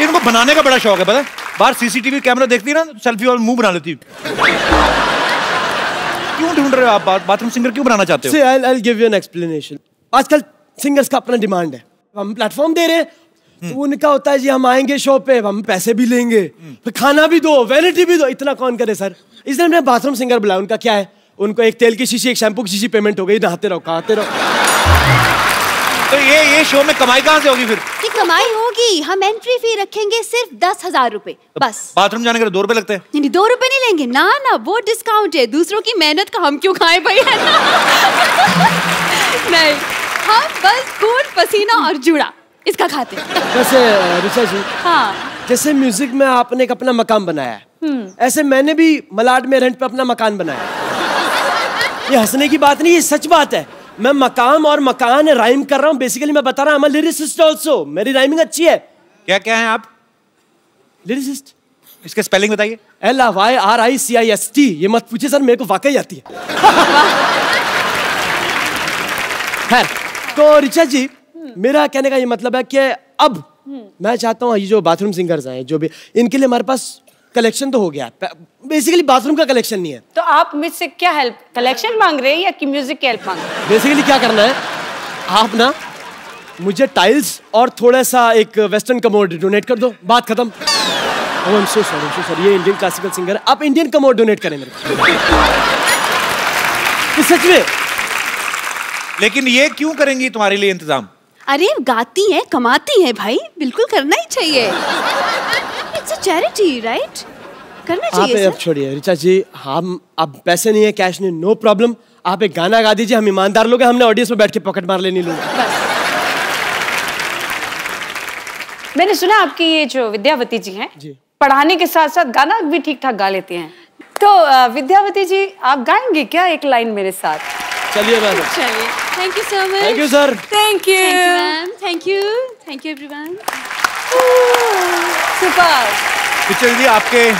इनको बनाने का बड़ा शौक है, पता है? बाहर सीसीटीवी कैमरा देखती ना, सेल्फी और मुंह बना लेती। क्यों ढूंढ रहे हो आप बाथरूम सिंगर, क्यों बनाना चाहते हो? See, I'll give you an explanation. आजकल सिंगर्स का अपना डिमांड है, हम प्लेटफॉर्म दे रहे हैं, तो उनका होता है जी हम आएंगे शो पे, हम पैसे भी लेंगे, फिर खाना भी दो, वैनिटी भी दो। इतना कौन करे सर? इसलिए हमने बाथरूम सिंगर बुलाया। उनका क्या है, उनको एक तेल की शीशी, एक शैम्पू की शीशी पेमेंट हो गई, नहाते रहो, खाते रहो। तो ये शो में कमाई कहाँ से होगी फिर? ये कमाई होगी, हम एंट्री फी रखेंगे सिर्फ 10,000 रुपए बस। बाथरूम जाने के लिए 2 रुपए लगते हैं? नहीं, 2 रुपए नहीं लेंगे ना, ना वो डिस्काउंट है। दूसरों की मेहनत का हम क्यों खाएं भाई, है ना? नहीं, हम बस खून पसीना और जुड़ा इसका खाते हैं। वैसे ऋचा जी, हाँ, जैसे म्यूजिक में आपने एक अपना मकान बनाया है, ऐसे मैंने भी मलाड में रेंट पे अपना मकान बनाया है। ये हंसने की बात नहीं, ये सच बात है। मैं मकाम और मकान राइम कर रहा हूँ। बेसिकली मैं बता रहा हूँ, लिरिसिस्ट ऑल्सो, मेरी राइमिंग अच्छी है। क्या क्या है आप? लिरिसिस्ट। इसके स्पेलिंग बताइए। LYRICIST। ये मत पूछिए सर, मेरे को वाकई आती है। खैर, तो ऋचा जी, मेरा कहने का ये मतलब है कि अब मैं चाहता हूँ ये जो बाथरूम सिंगर्स हैं, जो भी, इनके लिए हमारे पास कलेक्शन तो हो गया, बेसिकली बाथरूम का कलेक्शन नहीं है। तो आप मुझसे क्या हेल्प, कलेक्शन मांग रहे हैं या कि म्यूजिक की हेल्प मांग रहे हैं? बेसिकली क्या करना है, आप ना मुझे टाइल्स और थोड़ा सा एक वेस्टर्न कमोड डोनेट कर दो, बात खत्म। Oh, I'm so sorry, ये इंडियन क्लासिकल सिंगर है, आप इंडियन कमोड डोनेट करें मेरे को। सच में लेकिन ये क्यों करेंगी तुम्हारे लिए इंतजाम? अरे गाती हैं, कमाती हैं भाई, बिल्कुल करना ही चाहिए। It's a charity, right? करना चाहिए। आप अब छोड़िए ऋचा जी, हम अब पैसे नहीं है, कैश नहीं, नो प्रॉब्लम। आप एक गाना गा दीजिए, हम ईमानदार लोग हैं, हमने ऑडियंस में बैठ के पॉकेट मार लेनी लोग। मैंने सुना आपकी ये जो विद्यावती जी हैं, पढ़ाने के साथ साथ गाना भी ठीक ठाक गा लेती हैं। तो विद्यावती जी, आप गाएंगे क्या एक लाइन मेरे साथ? चलिए मैम। चलिए, thank you so much. Thank you sir. Thank you ma'am, thank you everyone. Super. Richa ji, आपके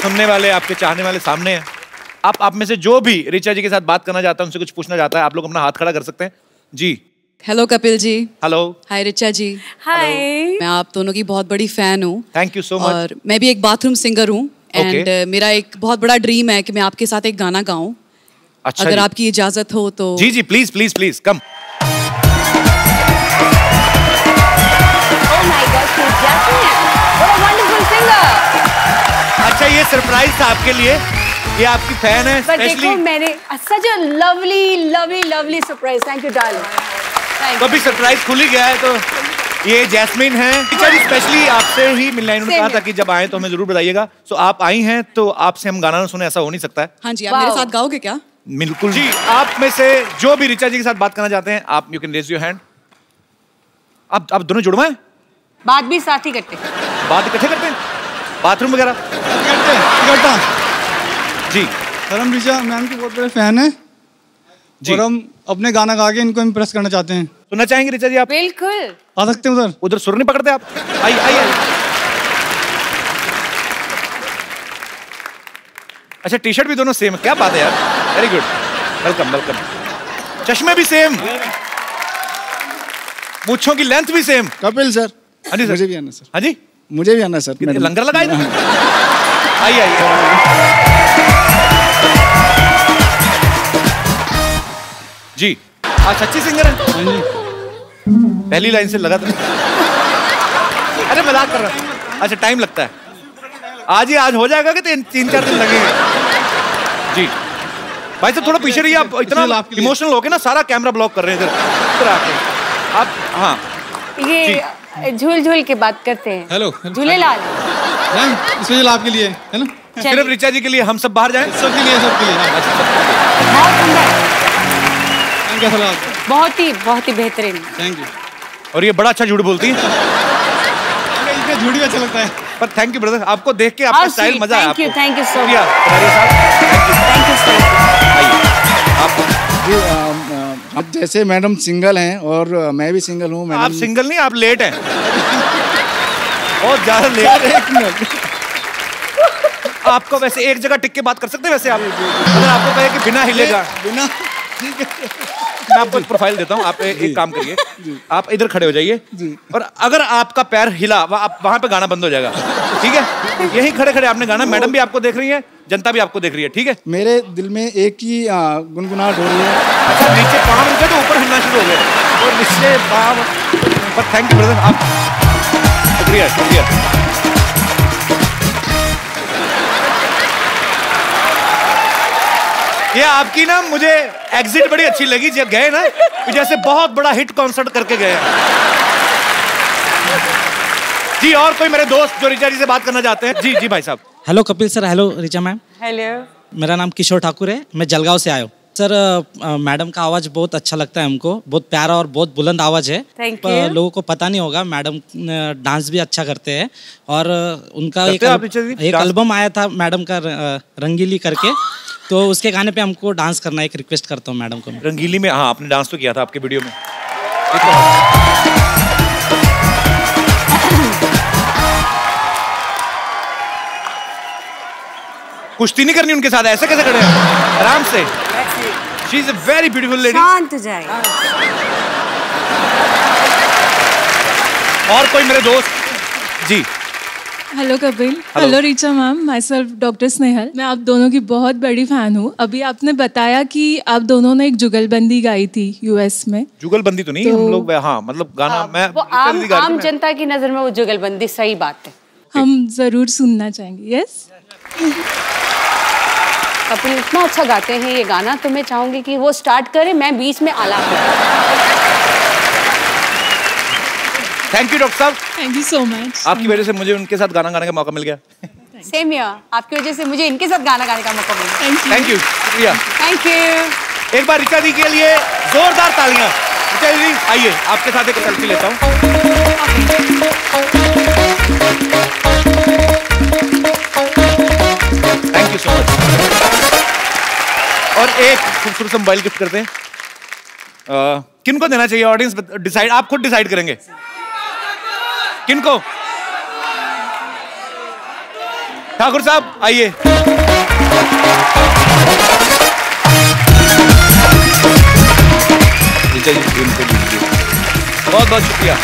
सुनने वाले, आपके चाहने वाले सामने हैं। आप में से जो भी ऋचा जी के साथ बात करना चाहता है, उनसे कुछ पूछना चाहता है, आप लोग अपना हाथ खड़ा कर सकते हैं जी। हेलो कपिल जी। हेलो। हाय ऋचा जी। हाय। मैं आप दोनों की बहुत बड़ी फैन हूँ। Thank you so much. और मैं भी एक बाथरूम सिंगर हूँ एंड मेरा एक बहुत बड़ा ड्रीम है कि मैं आपके साथ एक गाना गाऊं। अच्छा, अगर आपकी इजाजत हो तो। जी जी, please please please come. Oh my god, what a wonderful singer. अच्छा, ये सरप्राइज था आपके लिए, ये आपकी फैन है पर देखो, मैंने such a lovely lovely lovely surprise. Thank you darling. तो अभी सरप्राइज खुल ही गया है। तो ये जैस्मिन है, स्पेशली आपसे ही मिलना इन्होंने कहा था कि जब आए तो हमें जरूर बताइएगा। सो आप आई हैं तो आपसे हम गाना ना सुने, ऐसा हो नहीं सकता है। हाँ जी, आप मेरे साथ गाओगे क्या? बिल्कुल जी। आप में से जो भी ऋचा जी के साथ बात करना चाहते हैं, आप you can raise your hand. आप दोनों जुड़वाएं? बात भी साथ ही करते हैं। बात इकट्ठे करते हैं, बाथरूम वगैरह इकट्ठा जी। सर, हम ऋचा मैम के बहुत बड़े फैन हैं और हम अपने गाना गा के इनको इम्प्रेस करना चाहते हैं। सुनना चाहेंगे ऋचा जी आप? बिल्कुल। आ सकते हैं उधर? उधर सुर नहीं पकड़ते आप? आइए आइए। अच्छा, टी शर्ट भी दोनों सेम है, क्या बात है यार, वेरी गुड, वेलकम वेलकम। चश्मे भी सेम, मूंछों की लेंथ भी सेम। कपिल सर। हाँ जी सर। मुझे भी आना सर। हाँ जी, मुझे भी आना सर। लंगर लगाए। आइए आइए। जी, आप सच्ची सिंगर हैं? हाँ जी। पहली लाइन से लगा था। अरे मजाक कर रहा हूँ। अच्छा, टाइम लगता है। आज ही आज हो जाएगा कि 3-4 दिन लगेंगे? जी भाई साहब, थोड़ा पीछे रहिए। आप इतना इमोशनल हो के ना सारा कैमरा ब्लॉक कर रहे हैं इधर आके आप। हाँ, ये झूल झूल के बात करते हैं। हेलो झूलेलाल मैम, स्पेशल आपके लिए है ना? सिर्फ ऋचा जी के लिए, हम सब बाहर जाएं? सबके लिए, सबके लिए। बहुत सुंदर, कैसा लगा? बहुत ही बेहतरीन। Thank you. और ये बड़ा अच्छा झूठ बोलती है। झूठ भी अच्छा लगता है। पर थैंक यू ब्रदर, आपको देख के आपका स्टाइल मजा आया। Thank you so much. Thank you sir. आप जैसे मैडम सिंगल हैं और मैं भी सिंगल हूँ। आप सिंगल नहीं, आप लेट हैं, बहुत ज्यादा लेट। आपको वैसे एक जगह टिक के बात कर सकते हैं वैसे आप, अगर आपको कहे कि बिना हिलेगा। बिना, मैं आपको एक प्रोफाइल देता हूँ, आप एक काम करिए, आप इधर खड़े हो जाइए और अगर आपका पैर हिला वहां पे गाना बंद हो जाएगा, ठीक है? यही खड़े खड़े आपने गाना, मैडम भी आपको देख रही है, जनता भी आपको देख रही है, ठीक है? मेरे दिल में एक ही गुनगुनाहट हो रही है। अच्छा, नीचे पाँव रुके तो ऊपर हिलना शुरू हो गए, और नीचे पाँव। पर थैंक यू ब्रदर, आप शुक्रिया शुक्रिया। ये आपकी ना मुझे एग्जिट बड़ी अच्छी लगी जब गए ना, जैसे बहुत बड़ा हिट कॉन्सर्ट करके गए। जी, और कोई मेरे दोस्त जो ऋचा जी से बात करना चाहते हैं? जी जी भाई साहब। Hello Kapil sir. Hello Richa ma'am. Hello, मेरा नाम किशोर ठाकुर है, मैं जलगांव से आया हूँ। सर, मैडम का आवाज़ बहुत अच्छा लगता है हमको, बहुत प्यारा और बहुत बुलंद आवाज़ है। Thank you. लोगों को पता नहीं होगा, मैडम डांस भी अच्छा करते हैं और उनका एक एल्बम आया था मैडम का, रंगीली करके, तो उसके गाने पे हमको डांस करना, एक रिक्वेस्ट करता हूँ मैडम को। रंगीली में? हाँ, आपने डांस तो किया था आपके वीडियो में। कुश्ती नहीं करनी उनके साथ, ऐसे कैसे खड़े हैं? आराम से। She is a very beautiful lady. शांत हो जाए। और कोई मेरे दोस्त? जी। Hello Kapil. Hello Richa ma'am, myself doctor Snehal. मैं आप दोनों की बहुत बड़ी फैन हूँ। अभी आपने बताया कि आप दोनों ने एक जुगलबंदी गाई थी यूएस में। जुगलबंदी तो नहीं, हम लोग, हाँ मतलब गाना मैं वो आम जनता की नजर में वो जुगलबंदी सही बात है। हम जरूर सुनना चाहेंगे। यस। कपिल इतना अच्छा गाते हैं ये गाना, तो मैं चाहूंगी कि वो स्टार्ट करें, मैं बीच में आलाप करूं। थैंक यू डॉक्टर साहब। Thank you so much. आपकी वजह से मुझे उनके साथ गाना गाने का मौका मिल गया। सेम हियर, आपकी वजह से मुझे इनके साथ गाना गाने का मौका मिला। थैंक यू, शुक्रिया। Thank you. एक बार ऋचा दी के लिए जोरदार तालियां। ऋचा दी आइए, आपके साथ एक सेल्फी लेता हूँ। Thank you so much. और एक खूबसूरत मोबाइल गिफ्ट करते हैं। किनको देना चाहिए? ऑडियंस डिसाइड, आप खुद डिसाइड करेंगे किनको। ठाकुर साहब आइए। बहुत बहुत शुक्रिया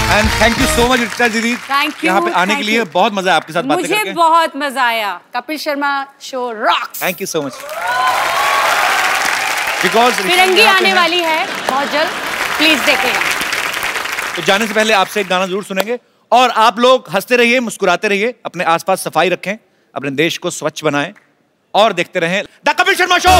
and thank you so much Richa दीदी, यहाँ पे आने के लिए। बहुत मजा आया आपके साथ बातें करके। मुझे बहुत मजा आया। Kapil Sharma show rocks. Thank you so much. Because Firangi आने वाली है बहुत जल्द, प्लीज देखिएगा। तो जाने से पहले आपसे एक गाना जरूर सुनेंगे और आप लोग हंसते रहिए, मुस्कुराते रहिए, अपने आसपास सफाई रखें, अपने देश को स्वच्छ बनाएं और देखते रहें द कपिल शर्मा शो।